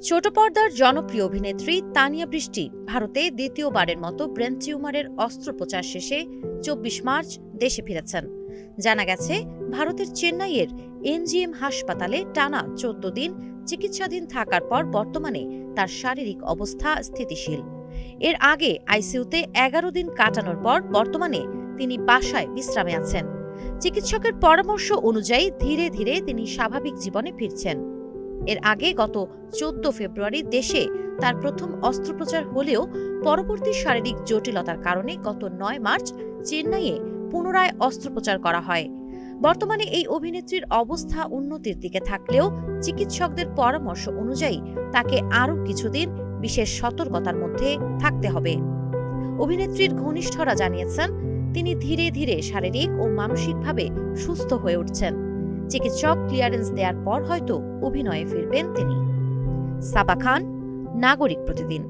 ছোট পর্দার জনপ্রিয় অভিনেত্রী তানিয়া বৃষ্টি ভারতে দ্বিতীয়বারের মতো ব্রেন টিউমারের অস্ত্রোপচার শেষে ২৪ মার্চ দেশে ফিরেছেন। জানা গেছে, ভারতের চেন্নাইয়ের এনজিএম হাসপাতালে টানা ১৪ দিন চিকিৎসাধীন থাকার পর বর্তমানে তার শারীরিক অবস্থা স্থিতিশীল। এর আগে আইসিইউতে ১১ দিন কাটানোর পর বর্তমানে তিনি বাসায় বিশ্রামে আছেন। চিকিৎসকের পরামর্শ অনুযায়ী ধীরে ধীরে তিনি স্বাভাবিক জীবনে ফিরছেন। এর আগে গত ১৪ ফেব্রুয়ারি দেশে তার প্রথম অস্ত্রোপচার হলেও পরবর্তী শারীরিক জটিলতার কারণে গত ৯ মার্চ চেন্নাইয়ে পুনরায় অস্ত্রোপচার করা হয়। বর্তমানে এই অভিনেত্রীর অবস্থা উন্নতির দিকে থাকলেও চিকিৎসকদের পরামর্শ অনুযায়ী তাকে আরও কিছুদিন বিশেষ সতর্কতার মধ্যে থাকতে হবে। অভিনেত্রীর ঘনিষ্ঠরা জানিয়েছেন, তিনি ধীরে ধীরে শারীরিক ও মানসিকভাবে সুস্থ হয়ে উঠছেন। চিকিৎসক ক্লিয়ারেন্স দেওয়ার পর হয়তো অভিনয়ে ফিরবেন তিনি। সাবা খান, নাগরিক প্রতিদিন।